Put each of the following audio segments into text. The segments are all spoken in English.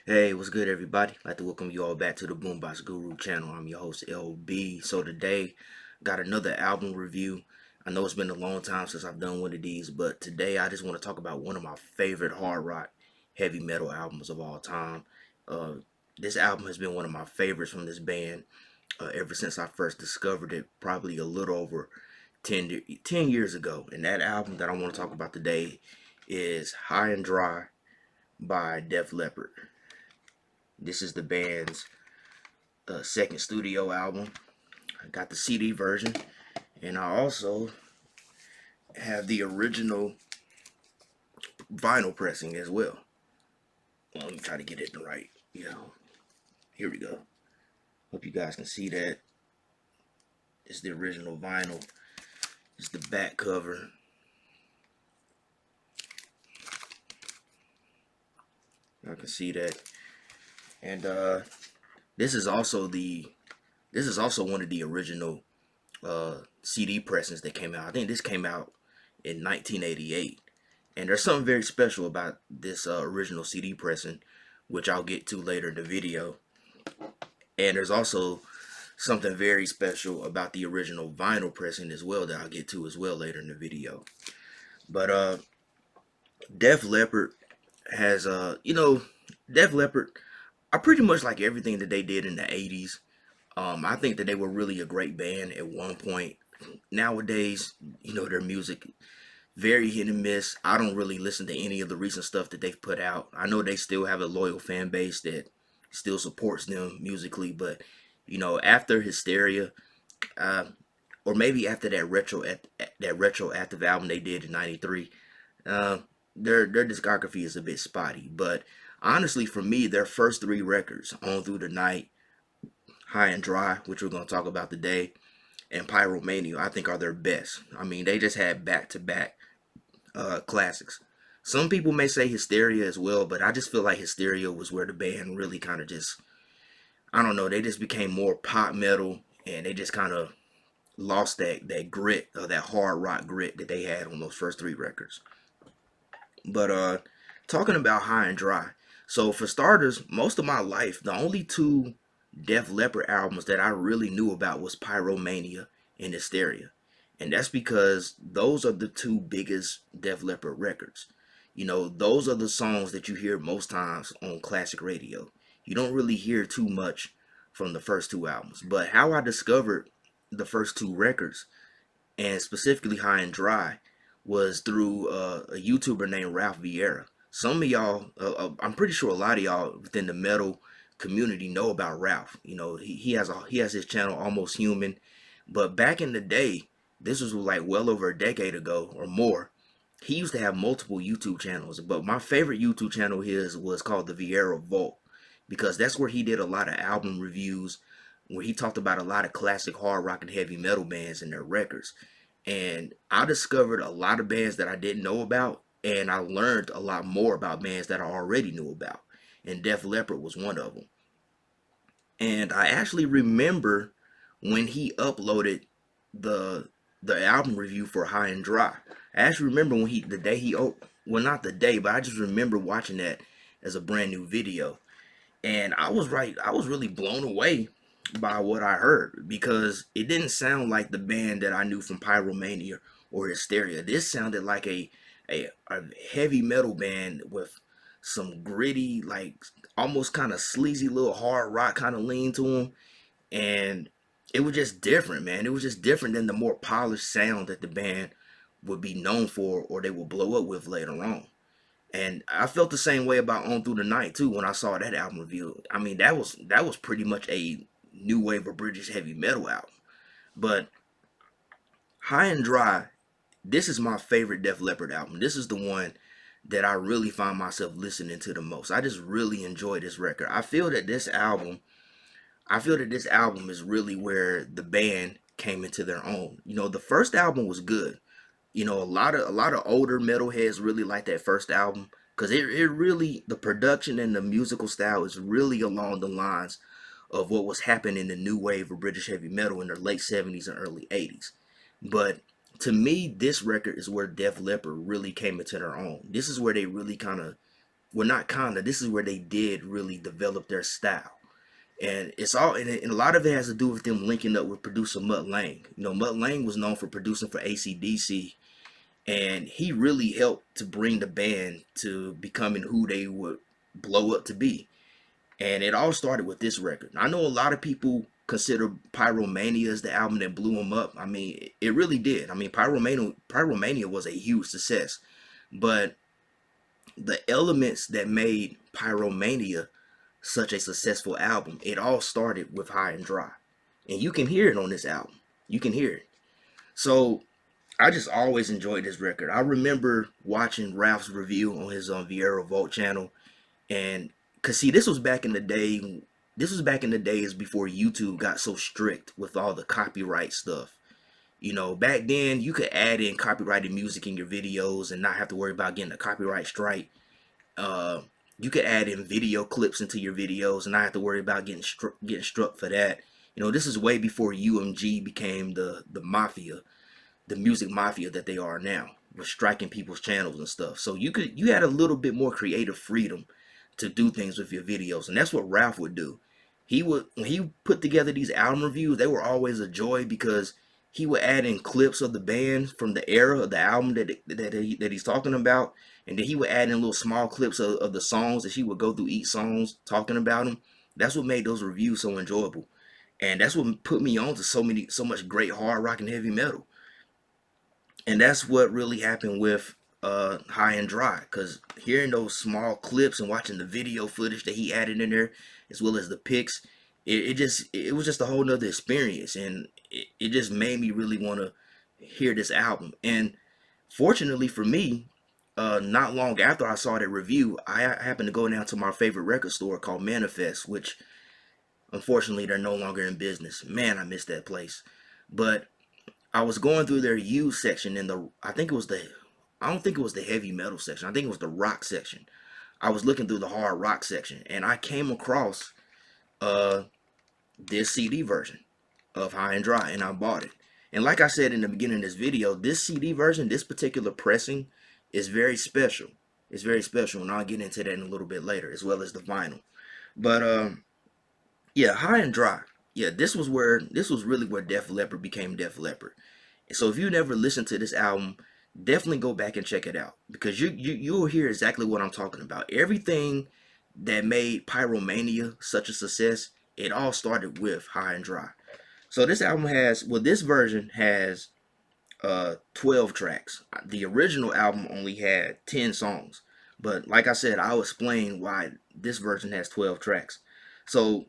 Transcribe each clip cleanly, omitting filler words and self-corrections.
Hey, what's good, everybody? I'd like to welcome you all back to the Boombox Guru channel. I'm your host, LB. So today, got another album review. I know it's been a long time since I've done one of these, but today I just want to talk about one of my favorite hard rock, heavy metal albums of all time. Uh, this album has been one of my favorites from this band ever since I first discovered it, probably a little over 10 years ago. And that album that I want to talk about today is High and Dry by Def Leppard. This is the band's second studio album. I got the CD version, and I also have the original vinyl pressing as well. Let me try to get it right. Here we go. Hope you guys can see that. It's the original vinyl. It's the back cover. I can see that. And this is also one of the original CD pressings that came out. I think this came out in 1988. And there's something very special about this original CD pressing, which I'll get to later in the video. And there's also something very special about the original vinyl pressing as well that I'll get to as well later in the video. But Def Leppard has Def Leppard, I pretty much like everything that they did in the 80s. I think that they were really a great band at one point. Nowadays, their music very hit and miss. I don't really listen to any of the recent stuff that they've put out. I know they still have a loyal fan base that still supports them musically, but after Hysteria, or maybe after that retroactive album they did in '93, their discography is a bit spotty. But honestly, for me, their first three records, On Through the Night, High and Dry, which we're going to talk about today, and Pyromania, I think are their best. I mean, they just had back-to-back classics. Some people may say Hysteria as well, but I just feel like Hysteria was where the band really kind of just, I don't know, they just became more pop metal, and they just kind of lost that grit, or that hard rock grit that they had on those first three records. But talking about High and Dry, so for starters, most of my life, the only two Def Leppard albums that I really knew about was Pyromania and Hysteria. And that's because those are the two biggest Def Leppard records. Those are the songs that you hear most times on classic radio. You don't really hear too much from the first two albums. But how I discovered the first two records, and specifically High and Dry, was through a YouTuber named Ralph Vieira. Some of y'all, I'm pretty sure a lot of y'all within the metal community know about Ralph. He has his channel Almost Human, but back in the day, this was like well over a decade ago or more. He used to have multiple YouTube channels, but my favorite YouTube channel of his was called the Vieira Vault, because that's where he did a lot of album reviews, where he talked about a lot of classic hard rock and heavy metal bands and their records. And I discovered a lot of bands that I didn't know about, and I learned a lot more about bands that I already knew about. And Def Leppard was one of them. And I actually remember when he uploaded the album review for High and Dry. I actually remember when the day well, not the day, but I just remember watching that as a brand new video. And I was really blown away by what I heard, because it didn't sound like the band that I knew from Pyromania or Hysteria. This sounded like a heavy metal band with some gritty, like almost kind of sleazy little hard rock kind of lean to them. And it was just different, man. It was just different than the more polished sound that the band would be known for, or they will blow up with later on. And I felt the same way about On Through the Night too when I saw that album review. I mean, that was pretty much a new wave of British heavy metal album. But High and Dry, this is my favorite Def Leppard album. This is the one that I really find myself listening to the most. I just really enjoy this record. I feel that this album is really where the band came into their own. The first album was good. A lot of older metalheads really like that first album, because it really, the production and the musical style is really along the lines of what was happening in the new wave of British heavy metal in the late 70s and early 80s. But to me, this record is where Def Leppard really came into their own. This is where they really kind of well, not kinda, this is where they did really develop their style. And it's all, and a lot of it has to do with them linking up with producer Mutt Lang. You know, Mutt Lang was known for producing for AC/DC, and he really helped to bring the band to becoming who they would blow up to be. And it all started with this record. I know a lot of people consider Pyromania as the album that blew him up. I mean, it really did. I mean, Pyromania was a huge success. But the elements that made Pyromania such a successful album, it all started with High and Dry. And you can hear it on this album. You can hear it. So I just always enjoyed this record. I remember watching Ralph's review on his Vieira Vault channel, and cause see, this was back in the day. This was back in the days before YouTube got so strict with all the copyright stuff. You know, back then you could add in copyrighted music in your videos and not have to worry about getting a copyright strike. Uh, you could add in video clips into your videos and not have to worry about getting struck for that. You know, this is way before UMG became the mafia, the music mafia that they are now, with striking people's channels and stuff. So you had a little bit more creative freedom to do things with your videos, and that's what Ralph would do. He would, when he put together these album reviews, they were always a joy because he would add in clips of the band from the era of the album that he's talking about, and then he would add in little small clips of the songs that he would go through each songs talking about them. That's what made those reviews so enjoyable, and that's what put me on to so much great hard rock and heavy metal. And that's what really happened with High and Dry, because hearing those small clips and watching the video footage that he added in there, as well as the pics, it was just a whole nother experience, and it just made me really want to hear this album. And fortunately for me, not long after I saw that review, I happened to go down to my favorite record store called Manifest, which unfortunately they're no longer in business. Man, I miss that place. But I was going through their used section in the, I don't think it was the heavy metal section. I think it was the rock section. I was looking through the hard rock section, and I came across uh this CD version of High and Dry, and I bought it. And like I said in the beginning of this video, this CD version, this particular pressing, is very special. It's very special, and I'll get into that in a little bit later, as well as the vinyl. But yeah, High and Dry. Yeah, this was really where Def Leppard became Def Leppard. So if you never listened to this album, definitely go back and check it out, because you'll hear exactly what I'm talking about. Everything that made Pyromania such a success, it all started with High and Dry. So this album has, well, this version has 12 tracks. The original album only had 10 songs. But like I said, I'll explain why this version has 12 tracks. So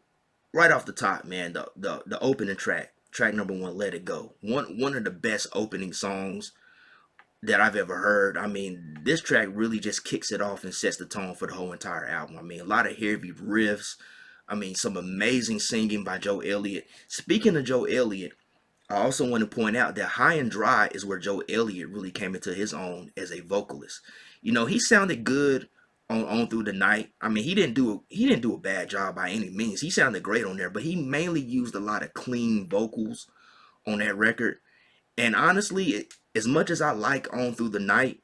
right off the top, man, the opening track number 1, Let It Go. One of the best opening songs that I've ever heard. I mean, this track really just kicks it off and sets the tone for the whole entire album. I mean, a lot of heavy riffs. I mean, some amazing singing by Joe Elliott. Speaking of Joe Elliott, I also want to point out that High and Dry is where Joe Elliott really came into his own as a vocalist. You know, he sounded good on Through the Night. I mean, he didn't do a bad job by any means. He sounded great on there, but he mainly used a lot of clean vocals on that record. And honestly, as much as I like On Through the Night,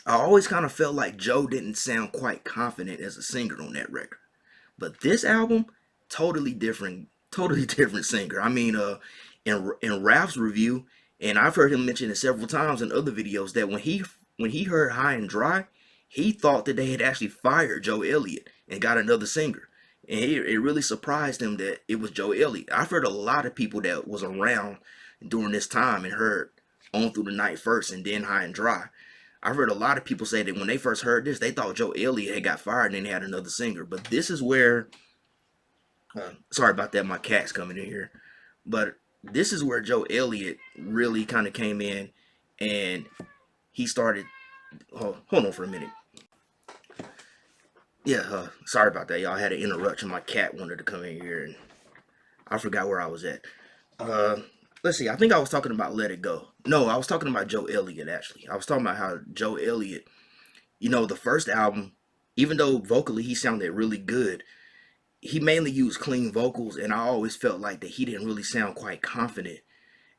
I always kind of felt like Joe didn't sound quite confident as a singer on that record. But this album, totally different singer. I mean, in Ralph's review, and I've heard him mention it several times in other videos, that when he heard High and Dry, he thought that they had actually fired Joe Elliott and got another singer. And it really surprised him that it was Joe Elliott. I've heard a lot of people that was around during this time and heard On Through the Night first and then High and Dry. I've heard a lot of people say that when they first heard this, they thought Joe Elliott had got fired and then they had another singer. But this is where, sorry about that, my cat's coming in here. But this is where Joe Elliott really kind of came in, and he started, hold on for a minute. Yeah, sorry about that, y'all. I had an interruption. My cat wanted to come in here, and I forgot where I was at. Let's see. I think I was talking about Let It Go. No, I was talking about Joe Elliott, actually. I was talking about how Joe Elliott, you know, the first album, even though vocally he sounded really good, he mainly used clean vocals, and I always felt like that he didn't really sound quite confident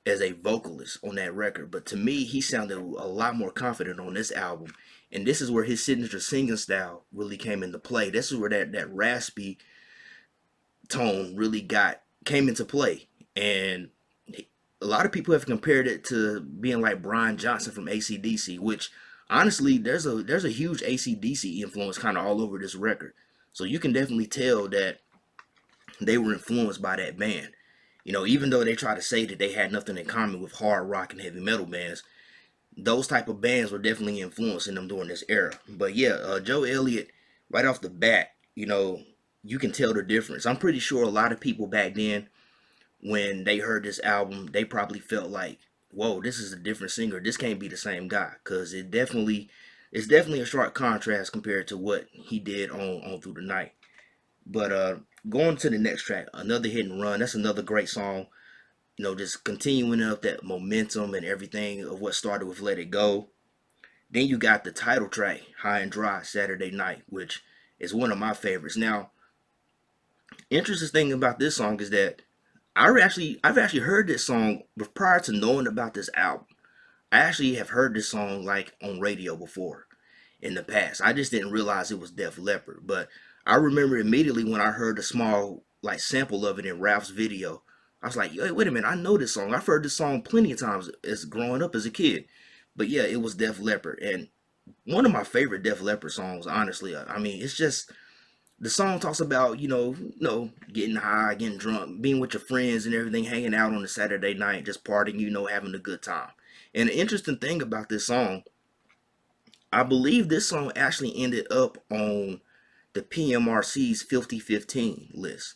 as a vocalist on that record. But to me, he sounded a lot more confident on this album. And this is where his signature singing style really came into play. This is where that raspy tone really got came into play. And a lot of people have compared it to being like Brian Johnson from AC/DC, which honestly there's a huge AC/DC influence kind of all over this record. So you can definitely tell that they were influenced by that band. Even though they try to say that they had nothing in common with hard rock and heavy metal bands, those type of bands were definitely influencing them during this era. But yeah, Joe Elliott, right off the bat, you can tell the difference. I'm pretty sure a lot of people back then, when they heard this album, they probably felt like, whoa, this is a different singer. This can't be the same guy, because it's definitely a stark contrast compared to what he did on Through the Night. But going to the next track, another hit and run. That's another great song. Just continuing up that momentum and everything of what started with Let It Go. Then you got the title track, High and Dry, Saturday Night, which is one of my favorites. Now, interesting thing about this song is that I've actually heard this song prior to knowing about this album. I actually have heard this song like on radio before in the past. I just didn't realize it was Def Leppard. But I remember immediately when I heard a small like sample of it in Ralph's video. I was like, hey, wait a minute, I know this song. I've heard this song plenty of times as growing up as a kid. But yeah, it was Def Leppard, and one of my favorite Def Leppard songs, honestly. I mean, it's just the song talks about, getting high, getting drunk, being with your friends and everything, hanging out on a Saturday night, just partying, having a good time. And the interesting thing about this song, I believe this song actually ended up on the PMRC's 5015 list.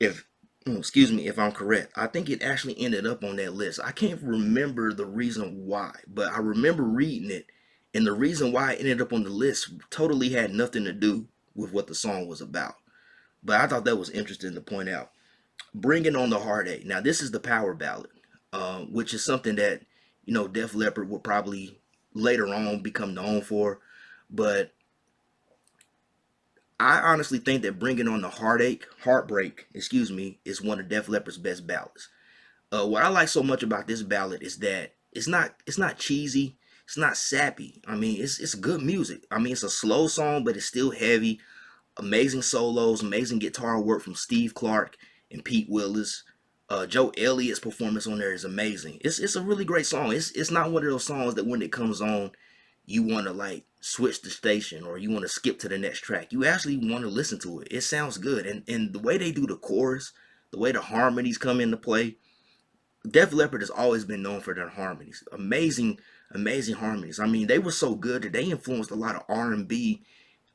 If excuse me if I'm correct, I think it actually ended up on that list. I can't remember the reason why, but I remember reading it, and the reason why it ended up on the list totally had nothing to do with what the song was about. But I thought that was interesting to point out. Bringing on the Heartache. Now this is the power ballad, which is something that Def Leppard will probably later on become known for. But I honestly think that Bringing on the Heartbreak, excuse me, is one of Def Leppard's best ballads. What I like so much about this ballad is that it's not cheesy, it's not sappy. I mean, it's good music. I mean, it's a slow song, but it's still heavy. Amazing solos, amazing guitar work from Steve Clark and Pete Willis. Joe Elliott's performance on there is amazing. It's a really great song. It's not one of those songs that when it comes on, you want to like switch the station or you want to skip to the next track. You actually want to listen to it. It sounds good, and the way they do the chorus, the way the harmonies come into play. Def Leppard has always been known for their harmonies. Amazing, amazing harmonies. I mean, they were so good that they influenced a lot of R&B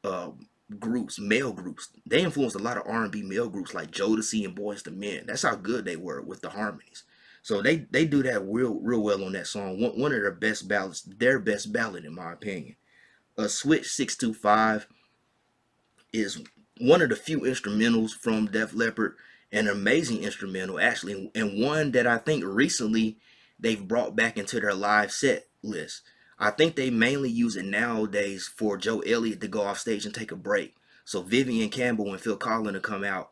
uh, groups, male groups. They influenced a lot of R&B male groups like Jodeci and Boyz II Men. That's how good they were with the harmonies. So they do that real well on that song. One of their best ballads, their best ballad in my opinion. Switch 625 is one of the few instrumentals from Def Leppard, an amazing instrumental actually, and one that I think recently they've brought back into their live set list. I think they mainly use it nowadays for Joe Elliott to go off stage and take a break. So Vivian Campbell and Phil Collin will come out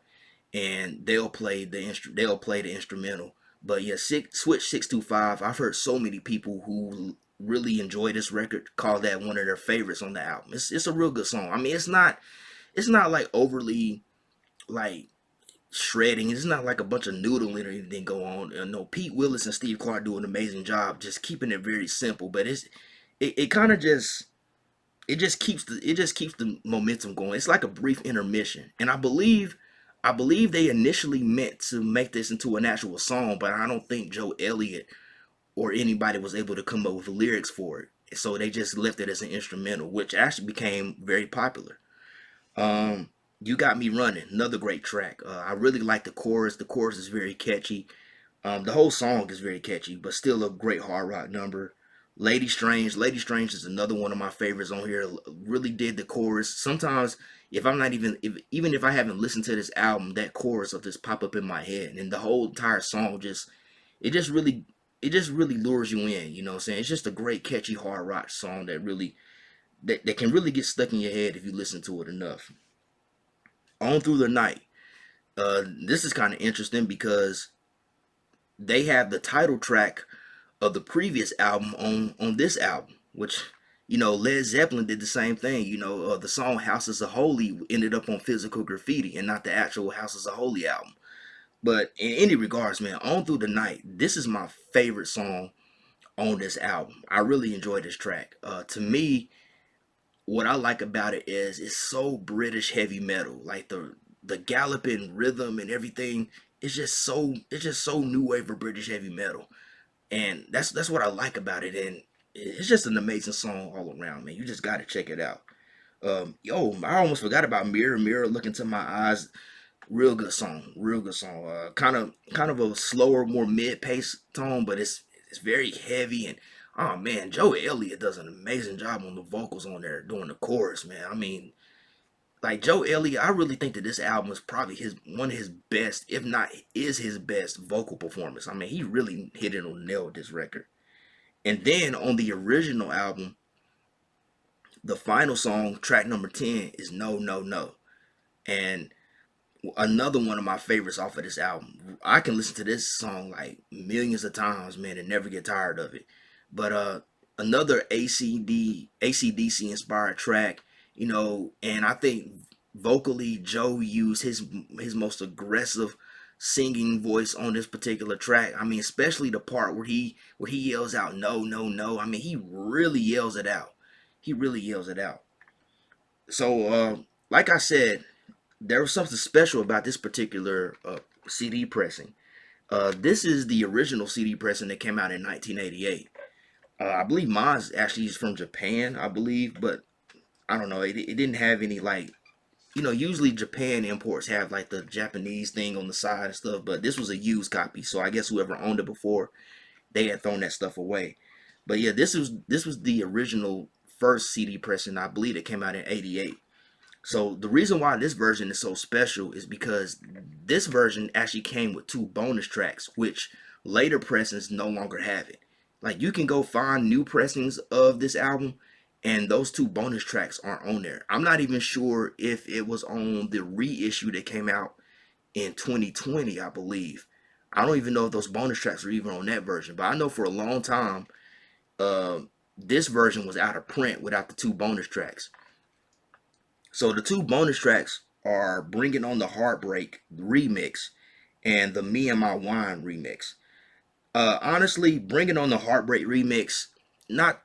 and they'll play the instrumental. But yeah, Switch 625. I've heard so many people who really enjoy this record call that one of their favorites on the album. It's a real good song. I mean, it's not like overly like shredding. It's not like a bunch of noodling or anything go on. No, Pete Willis and Steve Clark do an amazing job just keeping it very simple. But it kind of just it just keeps the momentum going. It's like a brief intermission, and I believe they initially meant to make this into an actual song, but I don't think Joe Elliott or anybody was able to come up with lyrics for it. So they just left it as an instrumental, which actually became very popular. You Got Me Running, another great track. I really like the chorus. The chorus is very catchy. The whole song is very catchy, but still a great hard rock number. Lady Strange. Lady Strange is another one of my favorites on here. Really did the chorus. Sometimes if I'm not even if I haven't listened to this album, that chorus will just pop up in my head, and the whole entire song it just really it just really lures you in. You know what I'm saying? It's just a great catchy hard rock song that can really get stuck in your head if you listen to it enough. On Through the Night. This is kind of interesting because they have the title track of the previous album on this album, which You know, Led Zeppelin did the same thing. You know, the song Houses of Holy ended up on Physical Graffiti and not the actual Houses of Holy album. But in any regards, man, On Through the Night, this is my favorite song on this album. I really enjoy this track. To me, what I like about it is it's so British heavy metal. Like the galloping rhythm and everything, it's just so new wave of British heavy metal. And that's what I like about it. And it's just an amazing song all around, man. You just gotta check it out. Yo, I almost forgot about Mirror Mirror Look Into My Eyes. Real good song, real good song. Kind of a slower, more mid-paced tone, but it's very heavy. And oh man, Joe Elliott does an amazing job on the vocals on there doing the chorus, man. I mean, like Joe Elliott, I really think that this album is probably his one of his best, if not is his best vocal performance. I mean, he really hit it on the nail with this record. And then on the original album, the final song, track number 10, is No No No. And another one of my favorites off of this album. I can listen to this song like millions of times, man, and never get tired of it. But another ACDC inspired track, you know, and I think vocally Joe used his most aggressive singing voice on this particular track. I mean, especially the part where he yells out no no no. I mean, he really yells it out. He really yells it out. So like I said, there was something special about this particular CD pressing. This is the original CD pressing that came out in 1988. I believe mine's actually is from Japan, I believe, but I don't know. It didn't have any like, you know, usually Japan imports have like the Japanese thing on the side and stuff, but this was a used copy, so I guess whoever owned it before, they had thrown that stuff away. But yeah, this was the original first CD pressing, I believe it came out in '88. So the reason why this version is so special is because this version actually came with two bonus tracks, which later pressings no longer have it. Like you can go find new pressings of this album, and those two bonus tracks aren't on there. I'm not even sure if it was on the reissue that came out in 2020, I believe. I don't even know if those bonus tracks are even on that version, but I know for a long time, uh, this version was out of print without the two bonus tracks. So the two bonus tracks are Bringing on the Heartbreak remix and the Me and My Wine remix. Honestly, Bringing on the Heartbreak remix, not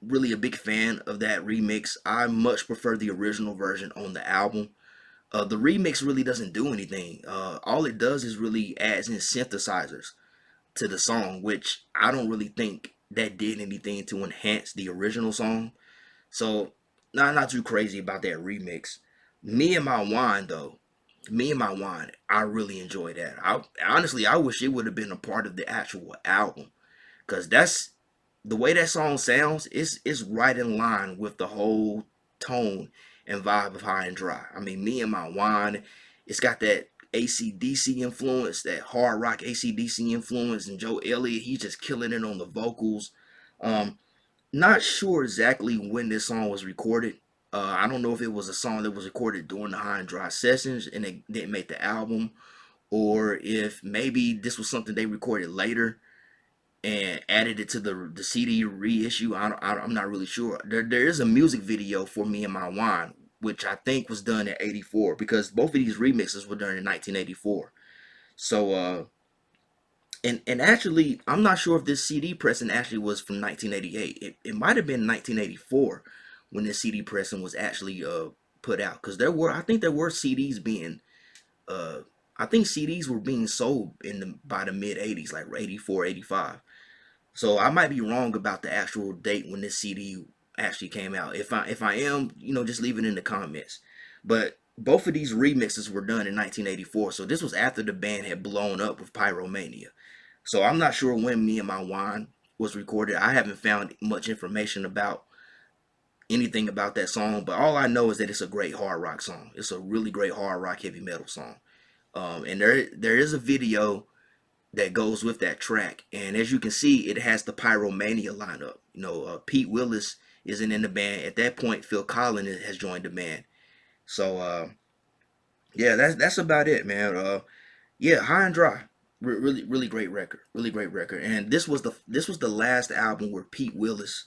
really a big fan of that remix. I much prefer the original version on the album. The remix really doesn't do anything. All it does is really adds in synthesizers to the song, which I don't really think that did anything to enhance the original song. So not too crazy about that remix. Me and My Wine though, Me and My Wine, I really enjoy that. I honestly I wish it would have been a part of the actual album, cause that's the way that song sounds. Is right in line with the whole tone and vibe of High and Dry. I mean, Me and My Wine, it's got that ACDC influence, that hard rock ACDC influence, and Joe Elliott, he's just killing it on the vocals. Um, Not sure exactly when this song was recorded. I don't know if it was a song that was recorded during the High and Dry sessions and they didn't make the album, or if maybe this was something they recorded later and added it to the CD reissue. I'm not really sure. There is a music video for Me and My Wine, which I think was done in '84 because both of these remixes were done in 1984. So and actually, I'm not sure if this CD pressing actually was from 1988. It might have been 1984 when this CD pressing was actually put out, because I think there were CDs being uh I think CDs were being sold in the by the mid 80s, like 84, 85. So I might be wrong about the actual date when this CD actually came out. If I am, you know, just leave it in the comments. But both of these remixes were done in 1984, so this was after the band had blown up with Pyromania. So I'm not sure when Me and My Wine was recorded. I haven't found much information about anything about that song, but all I know is that it's a great hard rock song. It's a really great hard rock heavy metal song. And there is a video that goes with that track, and as you can see, it has the Pyromania lineup. You know, Pete Willis isn't in the band at that point. Phil Collins has joined the band. So yeah, that's about it, man. Yeah, High and Dry, really great record, really great record. And this was the last album where Pete Willis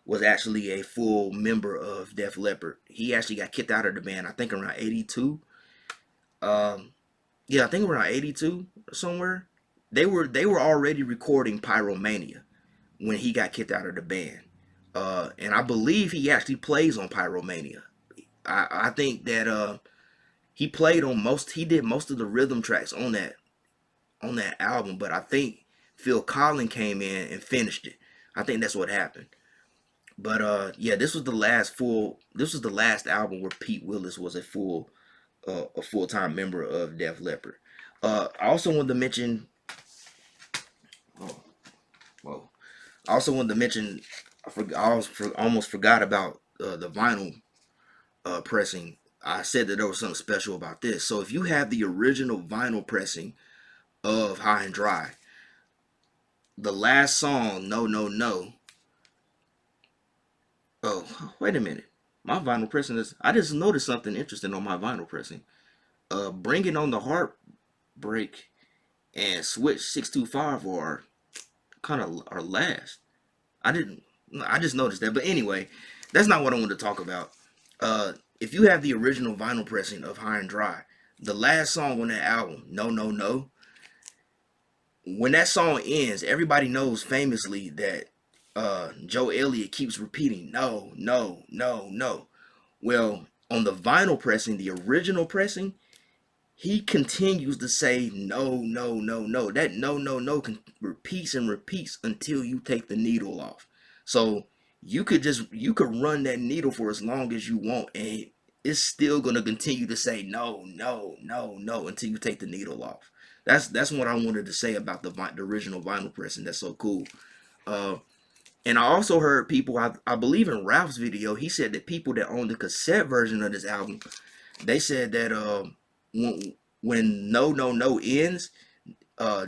was actually a full member of Def Leppard. He actually got kicked out of the band, I think around 82. Yeah, I think around 82 or somewhere. They were already recording Pyromania when he got kicked out of the band. And I believe he actually plays on Pyromania. I think that he did most of the rhythm tracks on that album, but I think Phil Collins came in and finished it. I think that's what happened. But yeah, this was the last album where Pete Willis was a full-time member of Def Leppard. I also wanted to mention oh, whoa. I also wanted to mention almost forgot about the vinyl pressing. I said that there was something special about this. So if you have the original vinyl pressing of High and Dry, the last song, No No No. Oh, wait a minute. My vinyl pressing is. I just noticed something interesting on my vinyl pressing. Bringing on the Heartbreak and Switch 625 are kind of are last. I didn't. I just noticed that. But anyway, that's not what I wanted to talk about. If you have the original vinyl pressing of High and Dry, the last song on that album, No No No, when that song ends, everybody knows famously that Joe Elliott keeps repeating no, no, no, no. Well, on the vinyl pressing, the original pressing, he continues to say no, no, no, no. That no, no, no repeats and repeats until you take the needle off. So you could run that needle for as long as you want, and it's still gonna continue to say no, no, no, no until you take the needle off. That's what I wanted to say about the original vinyl pressing. That's so cool. Uh, and I also heard people. I believe in Ralph's video, he said that people that own the cassette version of this album, they said that when No No No ends,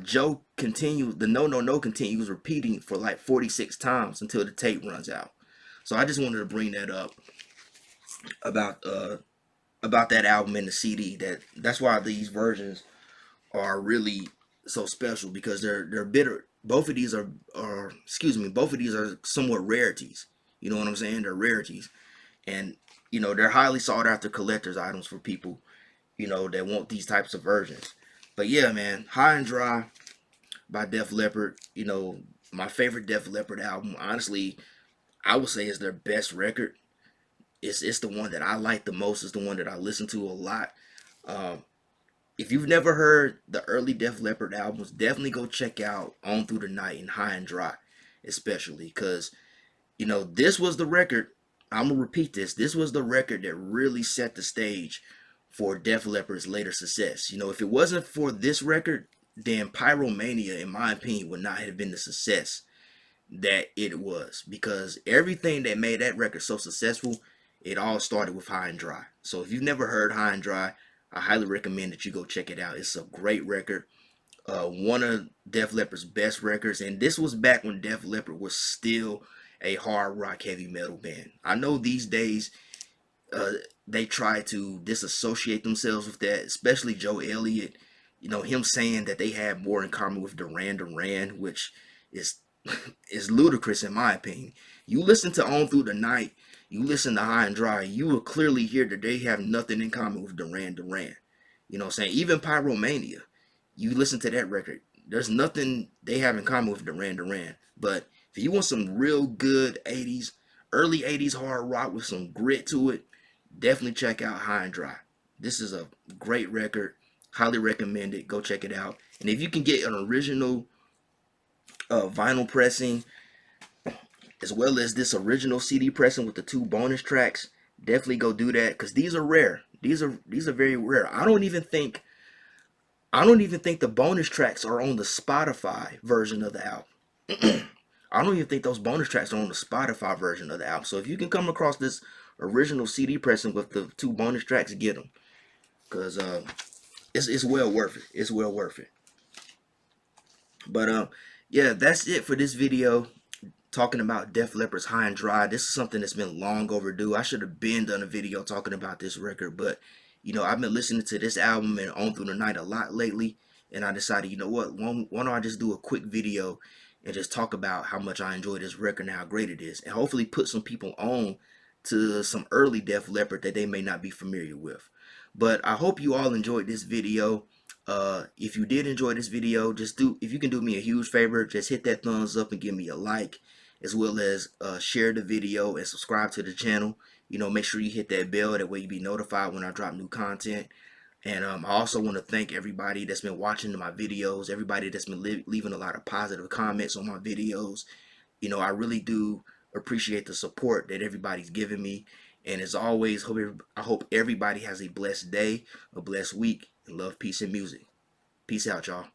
Joe continues the No No No continues repeating for like 46 times until the tape runs out. So I just wanted to bring that up about that album and the CD. That's why these versions are really so special, because they're bitter. Both of these are excuse me, both of these are somewhat rarities. You know what I'm saying? They're rarities, and they're highly sought after collector's items for people that want these types of versions. But yeah, man, High and Dry by Def Leppard. My favorite Def Leppard album, honestly, I would say is their best record. It's the one that I like the most. It's the one that I listen to a lot. Um, if you've never heard the early Def Leppard albums, definitely go check out On Through the Night and High and Dry, especially because this was the record. I'm gonna repeat this. This was the record that really set the stage for Def Leppard's later success. If it wasn't for this record, then Pyromania, in my opinion, would not have been the success that it was, because everything that made that record so successful, it all started with High and Dry. So if you've never heard High and Dry, I highly recommend that you go check it out. It's a great record. One of Def Leppard's best records, and this was back when Def Leppard was still a hard rock heavy metal band. I know these days they try to disassociate themselves with that, especially Joe Elliott. Him saying that they have more in common with Duran Duran, which is is ludicrous in my opinion. You listen to On Through the Night, you listen to High and Dry, you will clearly hear that they have nothing in common with Duran Duran. You know what I'm saying? Even Pyromania, you listen to that record, there's nothing they have in common with Duran Duran. But if you want some real good 80s, early 80s hard rock with some grit to it, definitely check out High and Dry. This is a great record. Highly recommend it. Go check it out. And if you can get an original vinyl pressing, as well as this original CD pressing with the 2 bonus tracks, definitely go do that, because these are rare. These are very rare. I don't even think the bonus tracks are on the Spotify version of the album. I don't even think those bonus tracks are on the Spotify version of the album. So if you can come across this original CD pressing with the 2 bonus tracks, get them, because it's well worth it. It's well worth it. But yeah, that's it for this video talking about Def Leppard's High and Dry. This is something that's been long overdue. I should have been done a video talking about this record, but I've been listening to this album and On Through the Night a lot lately, and I decided, why don't I just do a quick video and just talk about how much I enjoy this record and how great it is, and hopefully put some people on to some early Def Leppard that they may not be familiar with. But I hope you all enjoyed this video. If you did enjoy this video, if you can do me a huge favor, just hit that thumbs up and give me a like, as well as share the video and subscribe to the channel. Make sure you hit that bell, that way you be notified when I drop new content. And I also want to thank everybody that's been watching my videos, everybody that's been leaving a lot of positive comments on my videos. I really do appreciate the support that everybody's giving me. And as always, I hope everybody has a blessed day, a blessed week, and love, peace, and music. Peace out, y'all.